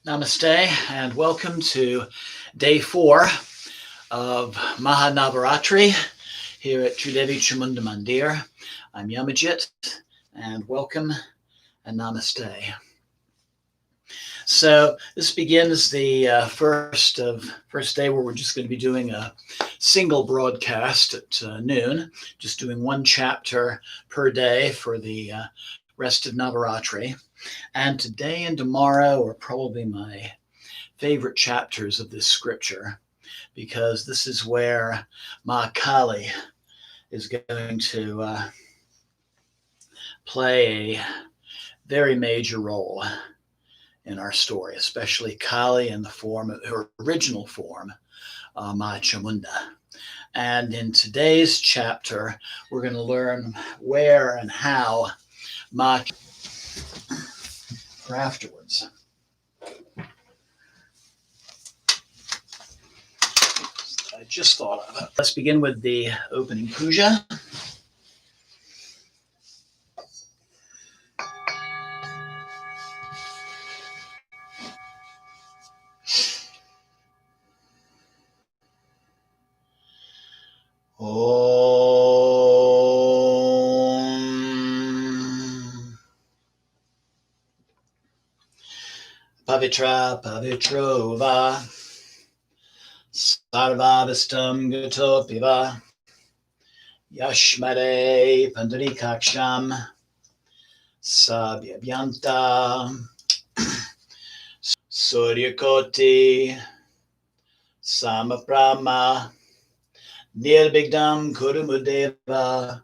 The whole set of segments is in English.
Namaste and welcome to day 4 of Navaratri here at Devi Mandir. I'm Yamajit and welcome and namaste. So this begins the first day where we're just going to be doing a single broadcast at noon, just doing one chapter per day for the rest of Navaratri. And today and tomorrow are probably my favorite chapters of this scripture, because this is where Ma Kali is going to play a very major role in our story, especially Kali in the form of her original form, Ma Chamunda. And in today's chapter, we're going to learn where and how Ma for afterwards. I just thought of it. Let's begin with the opening puja. Pavitra Pavitro Va Sarvavastam Gatopiva Yashmare Pandarikaksham Sabhyabhyanta Suryakoti Samaprama Nirbigdam Kurumudeva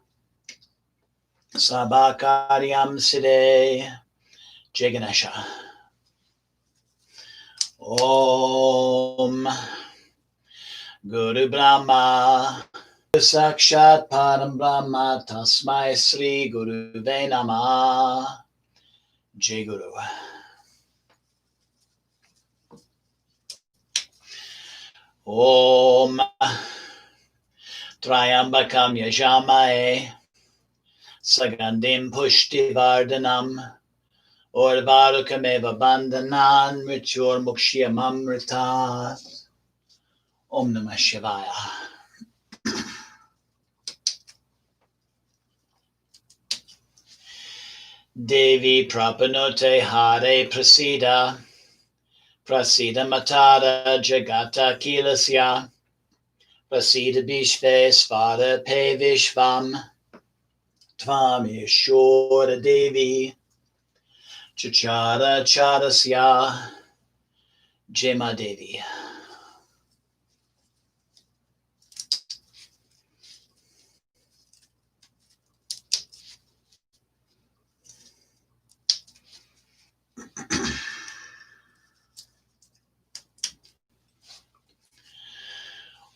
Sabakaryam Side Jaganesha. Om Guru Brahma Sakshat Param Brahma Tasmai Sri Guru Namah. Jai Guru. Om Trayambakam Yajamae Sagandim Pushti Vardhanam Orvarukameva Bandhanan Mrityur Mukshyamamritat. Om Namah Shivaya. Devi Prapanote Hare Prasida Prasida Matara Jagata Kilasya Prasida Bishve Svara Pe Vishvam Tvami Shora Devi Chachara Charasya Jema Devi.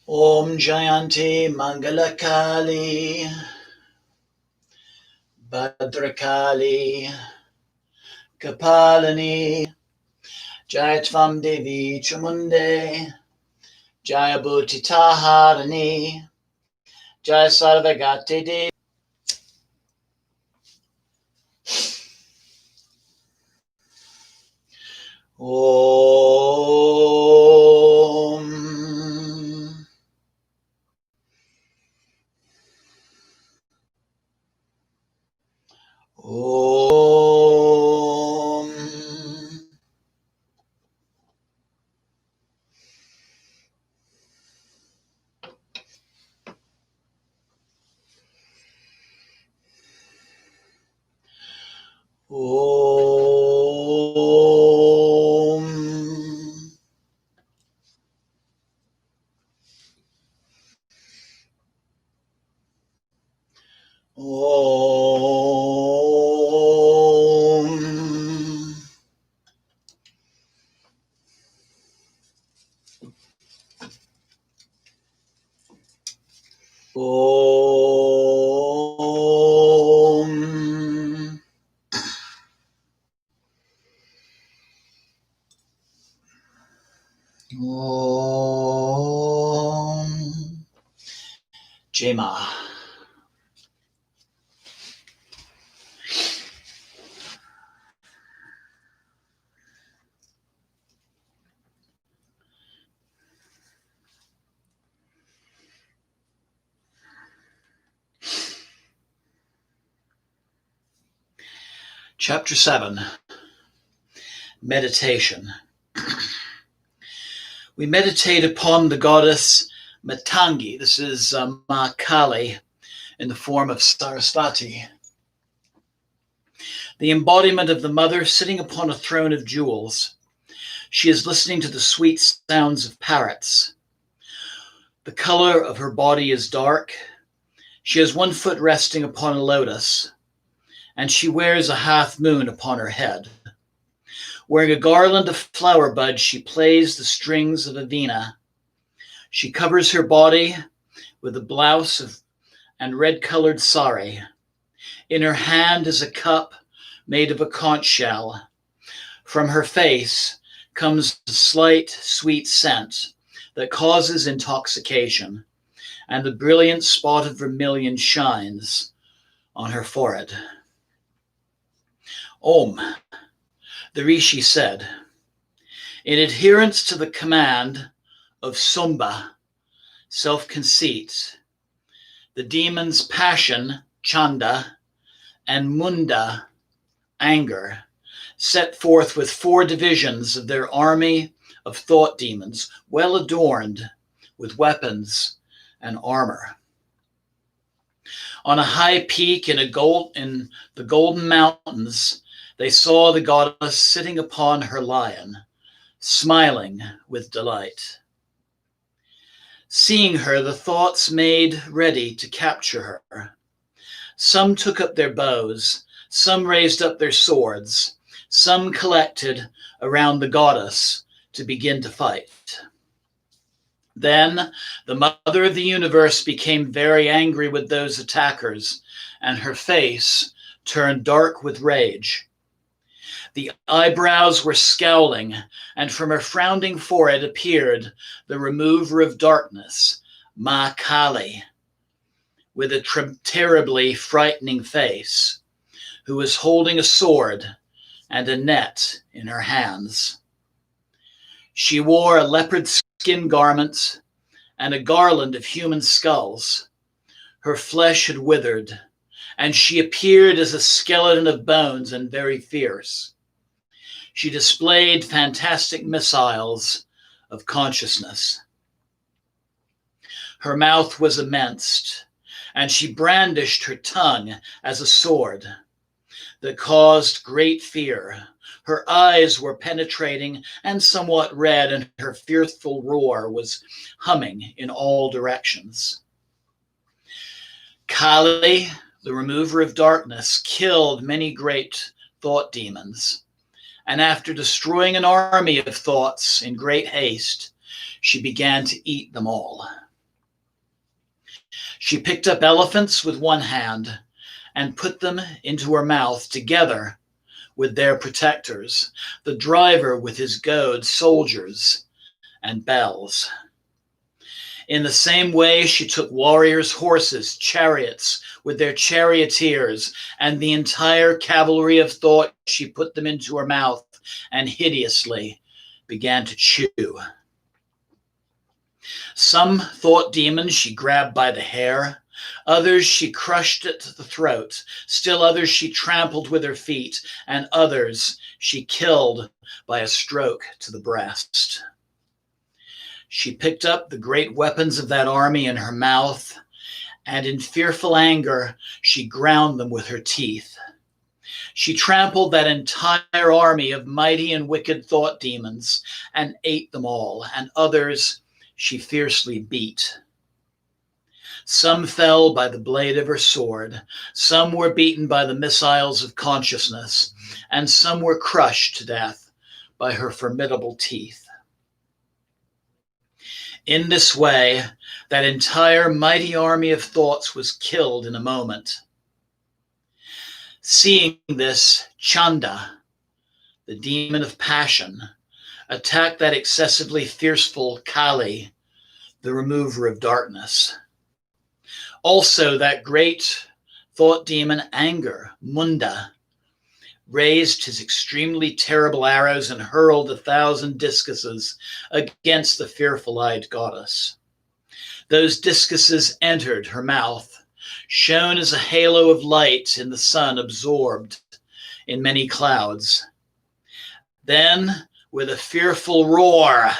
Om Jayanti Mangalakali Bhadrakali Kapalani Jayatvam Devi Chamunde Jayabhuti Taharani Jaya Sarvagati Devi. Om Om Om Om Jema. Chapter 7, Meditation. We meditate upon the goddess Matangi. This is Ma Kali in the form of Sarasvati, the embodiment of the mother sitting upon a throne of jewels. She is listening to the sweet sounds of parrots. The color of her body is dark. She has one foot resting upon a lotus, and she wears a half moon upon her head. Wearing a garland of flower buds, she plays the strings of a veena. She covers her body with a blouse and red-colored sari. In her hand is a cup made of a conch shell. From her face comes a slight, sweet scent that causes intoxication, and the brilliant spot of vermilion shines on her forehead. Om, the Rishi said, in adherence to the command of Sumba, self-conceit, the demons passion, Chanda, and Munda, anger, set forth with 4 divisions of their army of thought demons, well adorned with weapons and armor. On a high peak in the Golden Mountains, they saw the goddess sitting upon her lion, smiling with delight. Seeing her, the thoughts made ready to capture her. Some took up their bows, some raised up their swords, some collected around the goddess to begin to fight. Then the mother of the universe became very angry with those attackers, and her face turned dark with rage. The eyebrows were scowling, and from her frowning forehead appeared the remover of darkness, Ma Kali, with a terribly frightening face, who was holding a sword and a net in her hands. She wore a leopard skin garment and a garland of human skulls. Her flesh had withered, and she appeared as a skeleton of bones and very fierce. She displayed fantastic missiles of consciousness. Her mouth was immense, and she brandished her tongue as a sword that caused great fear. Her eyes were penetrating and somewhat red, and her fearful roar was humming in all directions. Kali, the remover of darkness, killed many great thought demons, and after destroying an army of thoughts in great haste, she began to eat them all. She picked up elephants with one hand and put them into her mouth together with their protectors, the driver with his goad, soldiers, and bells. In the same way, she took warriors' horses, chariots with their charioteers, and the entire cavalry of thought. She put them into her mouth and hideously began to chew. Some thought demons she grabbed by the hair, others she crushed at the throat, still others she trampled with her feet, and others she killed by a stroke to the breast. She picked up the great weapons of that army in her mouth, and in fearful anger, she ground them with her teeth. She trampled that entire army of mighty and wicked thought demons and ate them all, and others she fiercely beat. Some fell by the blade of her sword, some were beaten by the missiles of consciousness, and some were crushed to death by her formidable teeth. In this way, that entire mighty army of thoughts was killed in a moment. Seeing this, Chanda, the demon of passion, attacked that excessively fearful Kali, the remover of darkness. Also, that great thought demon, anger, Munda, raised his extremely terrible arrows and hurled 1,000 discuses against the fearful-eyed goddess. Those discuses entered her mouth, shone as a halo of light in the sun, absorbed in many clouds. Then, with a fearful roar,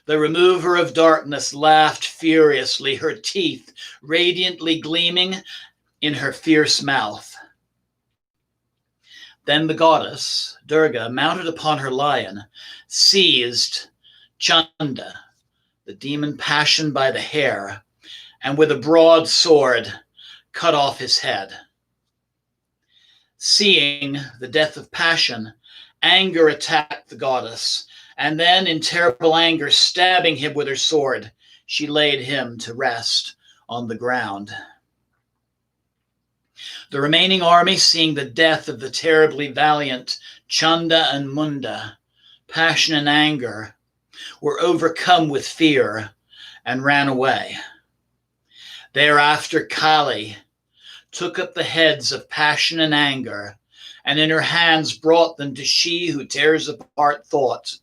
the remover of darkness laughed furiously, her teeth radiantly gleaming in her fierce mouth. Then the goddess, Durga, mounted upon her lion, seized Chanda, the demon Passion, by the hair, and with a broad sword cut off his head. Seeing the death of Passion, anger attacked the goddess, and then, in terrible anger, stabbing him with her sword, she laid him to rest on the ground. The remaining army, seeing the death of the terribly valiant Chanda and Munda, Passion and anger, were overcome with fear and ran away. Thereafter Kali took up the heads of Passion and anger, and in her hands brought them to she who tears apart thought,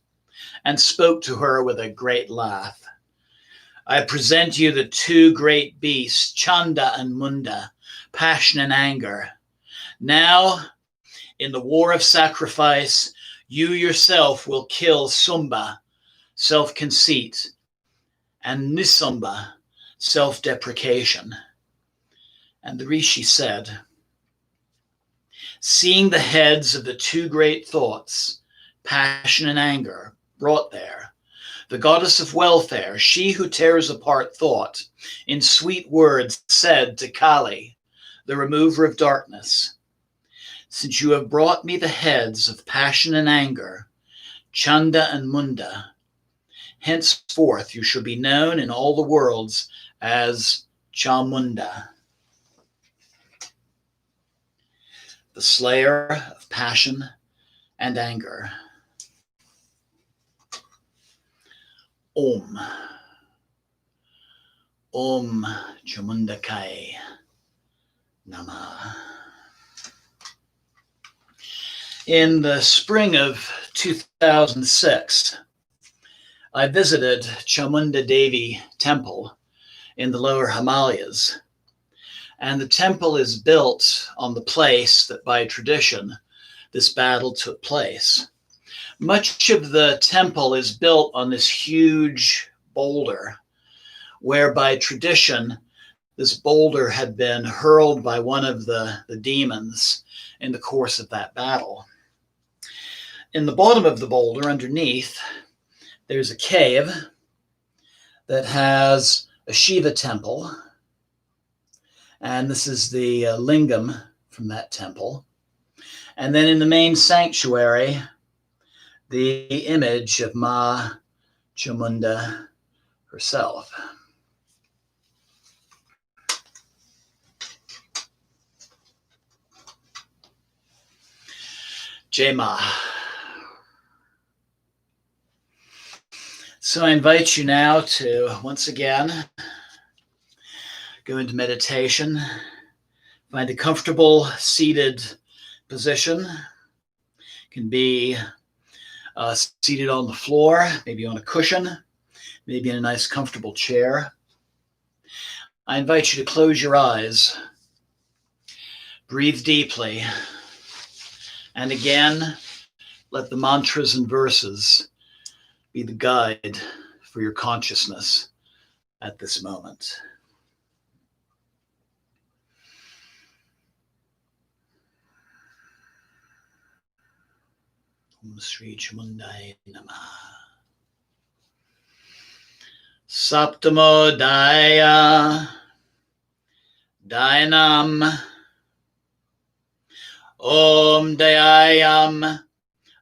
and spoke to her with a great laugh. I present you the two great beasts, Chanda and Munda, Passion and anger. Now, in the war of sacrifice, you yourself will kill Sumba, self-conceit, and Nisumba, self-deprecation. And the Rishi said, seeing the heads of the two great thoughts, Passion and anger, brought there, the goddess of welfare, she who tears apart thought, in sweet words said to Kali, the remover of darkness, since you have brought me the heads of Passion and anger, Chanda and Munda, henceforth you shall be known in all the worlds as Chamunda, the slayer of passion and anger. Om. Om Chamundakai Namah. In the spring of 2006, I visited Chamunda Devi temple in the lower Himalayas. And the temple is built on the place that by tradition this battle took place. Much of the temple is built on this huge boulder, where by tradition this boulder had been hurled by one of the demons in the course of that battle. In the bottom of the boulder, underneath, there's a cave that has a Shiva temple, and this is the lingam from that temple. And then in the main sanctuary, the image of Ma Chamunda herself. Jai Ma. So I invite you now to, once again, go into meditation. Find a comfortable seated position. It can be seated on the floor, maybe on a cushion, maybe in a nice comfortable chair. I invite you to close your eyes, breathe deeply, and again, let the mantras and verses be the guide for your consciousness at this moment. Om Sri Chamundai Namah. Saptamo Daya Dayanam Om Dayayam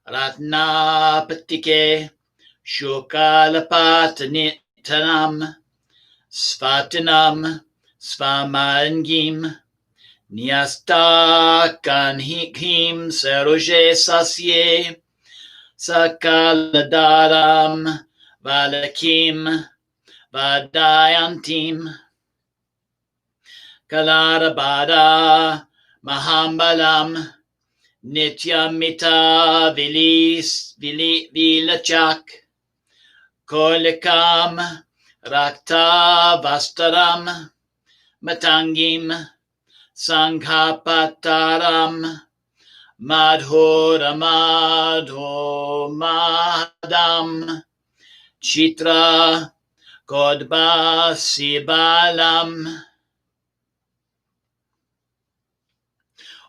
Ratnapatike Shukalapatanitanam Svatinam Svamangim Nyastakan Hikim Seroje Sasye Sakaladaram Valakim Vadayantim Kalarabada Mahambalam Nityamita Vilachak Kolikam Rakta Vastaram Matangim Sanghapataram Madhura Madho Madam Chitra Kodba Sibalam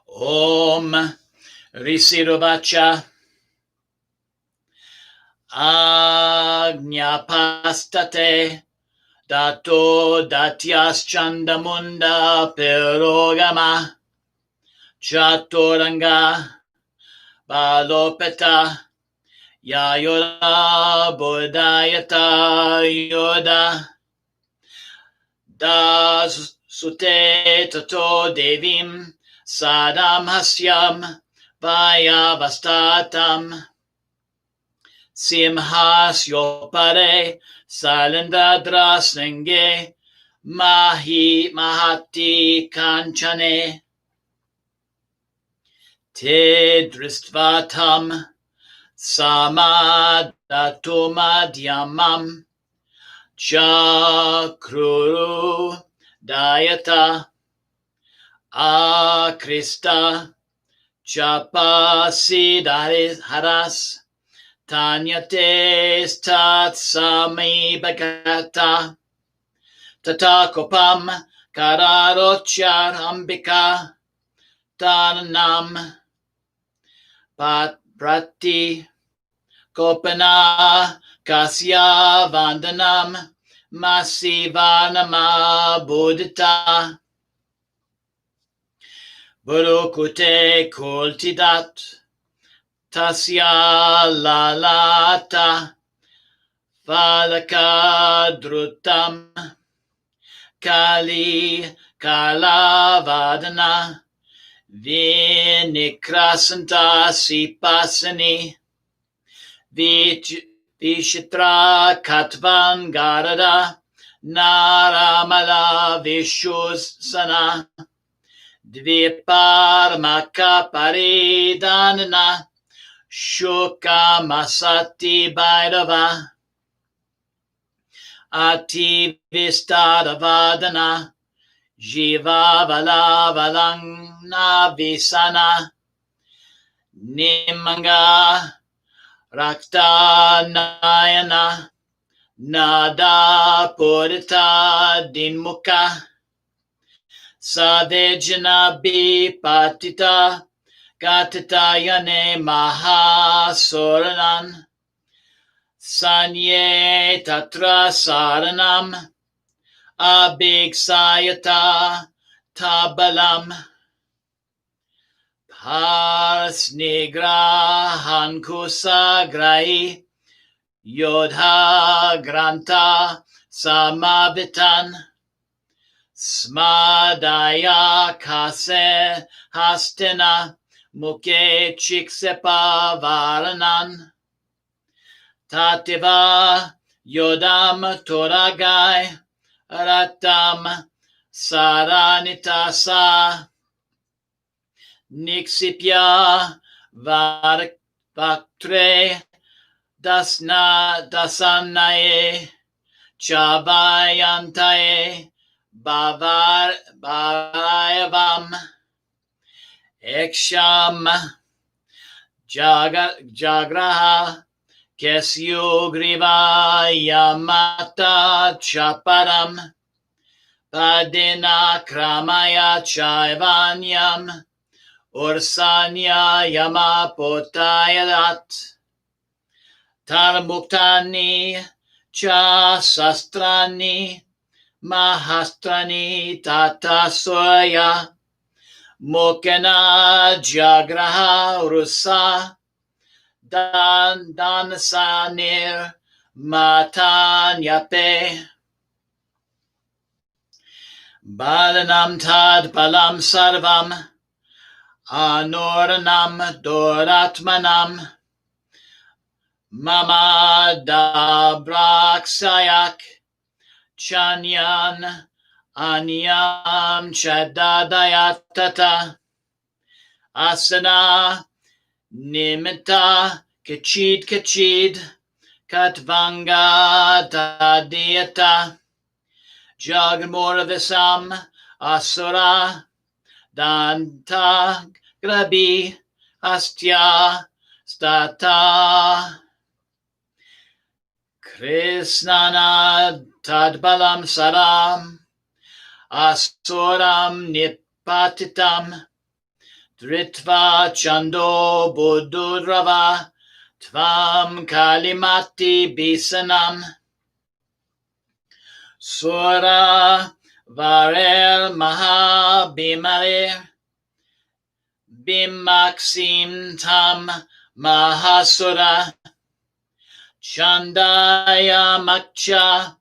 Om Risirovacha Agnyapastate Dato Datyas Chandamunda Perogama Chaturanga Balopeta Yayoda Bodhayata Yoda Das Sute Tato Devim Sadam Hasyam Vayavastatam Simhasyopare Salindadrasnenge Mahi Mahati Kanchane Te Dristvatam Samadatumadhyamam Chakruru Dayata Akrista Chapasidaris Haras Tanyate Statsami Bhagata Tatakopam Kararochar Ambika Tanam Prati Kopana Kasya Vandanam Masivanama Buddhita Burukute Kultidat Tasya Lalata Falaka Drutam Kali Kalavadana Vinikrasanta Sipasani Vishitra Katvan Garada Naramala Vishusana Dviparmaka Paridanana Shuka Masati Bhairava Ati Vistadavadana Jiva Valavalang Visana Nimanga Rakta Nayana Nada Purita Dinmuka Savejana Bipatita Gatitayane Mahasuranan Sanye Tatra Saranam Abhigsayata Tabalam Parsnigrahan Kusagrai Yodha Granta Samavitan Smadaya Kase Hastina Muke Chiksepa Varanan Tativa Yodam Toragai Ratam Saranitasa Nixipya Vaktre Dasanaye Chavayantaye Bhavayavam Eksham Jagraha Kesyu Griva Yamata Chaparam Padina Kramaya Chaivanyam Ursanya Yama Potayadat Tarmuktani Cha Sastrani Mahastrani Tata Soya Mokena Jagraha Rusa Dansanir Matanyape Balanam Tad Balam Sarvam Anoranam Doratmanam Mama Dabraksayak Chanyan Anyam Chadadayatata Asana Nimita Kachid Katvanga Tadiyata Jagamuravisam Asura Danta Grabi Astya Stata Krishnana Tadbalam Saram Asuram Nipatitam Dritva Chando Buddhudrava Tvam Kalimati Bisanam Sura Varel Mahabhimale Bimaksim Tam Mahasura Chandaya Makcha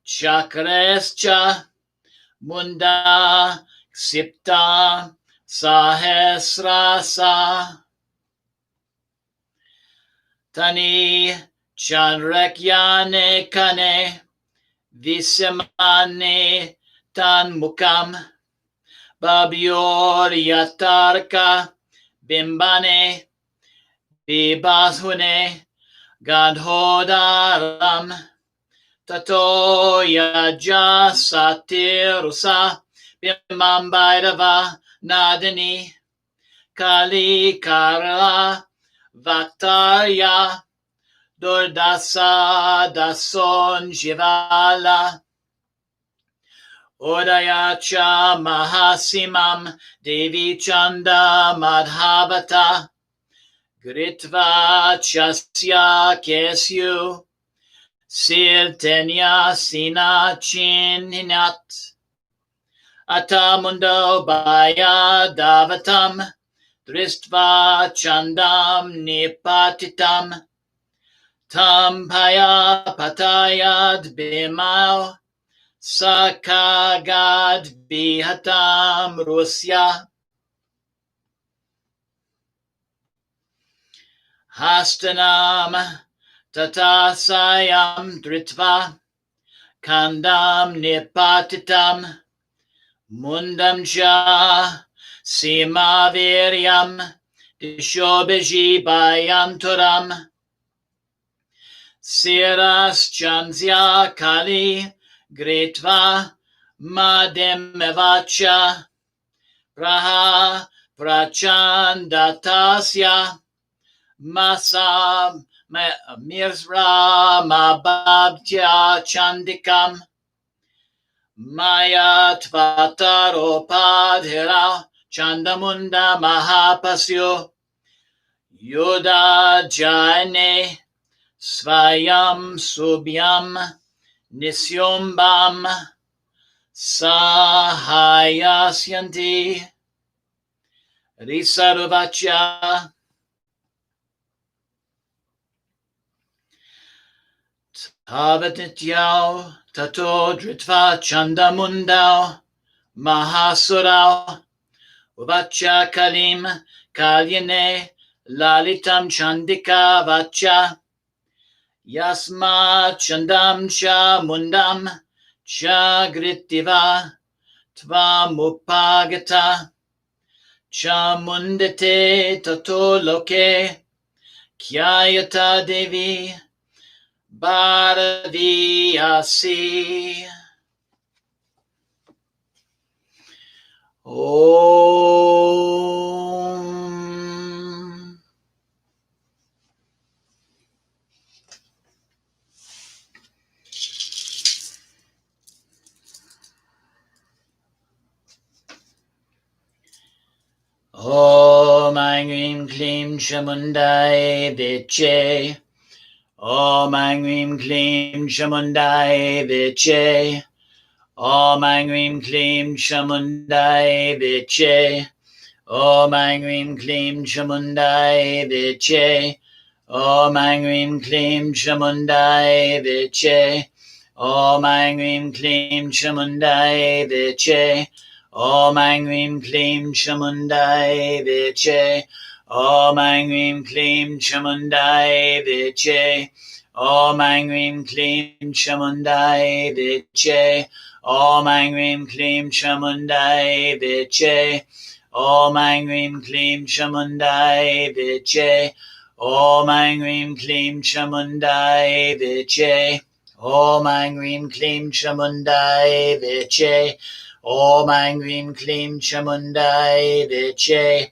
Chakrescha Munda Ksipta Sahesrasa Tani Chanrekyane Kane Visemane Tanmukam Babyor Yatarka Bimbane Bibashune Gadhodaram Tato Yaja Satirusa Bimambaidava Nadini Kali Karla Vaktarya Durdasa Dason Jivala Udayacha Mahasimam Devi Chanda Madhavata Gritva Chasya Kesyu Sirtenya Sina Chinhinat Atamundo Baya Davatam Dristva Chandam Nipatitam Tam Paya Patayad Bimao Sakagad Bihatam Rusya Hastanam Tatasayam Dritva Kandam Nipatitam Mundam Cha Simaviryam Dishobiji Bayanturam Siras Chansya Kali Gritva Mademevacha Praha Prachandatasya Masa Mirsra Mababtya Chandikam Maya Tvataropadhira Chandamunda Mahapasyo Yoda Jaine Svayam Subhyam Nisyombam Sahayasyanti Risaruvacha Tavatnityao Tato Dritva Chandamundao Mahasurao Uvacha Kalim Kalyane Lalitam Chandika Vacha Yasma Chandam Cha Mundam Cha Gritiva Tvamupagata Chamundate Tato Loke Kyayata Devi Bharaviyasi Om. Om Aing Rim Klim Chamundai Viche Om Aing Rim Klim Chamundai Viche Om Aing Rim Klim Chamundai Viche Om Aing Rim Klim Chamundai Viche Om Aing Rim Klim Chamundai Viche Om Aing Rim Klim Chamundai Viche Om Aing Rim Klim Chamundai Viche Om Aing Rim Klim Chamundai Viche Om Aing Rim Klim Chamundai Viche Om Aing Rim Klim Chamundai Viche Om Aing Rim Klim Chamundai Viche Om Aing Rim Klim Chamundai Viche Om Aing Rim Klim Chamundai Viche Om Aing Rim Klim Chamundai Viche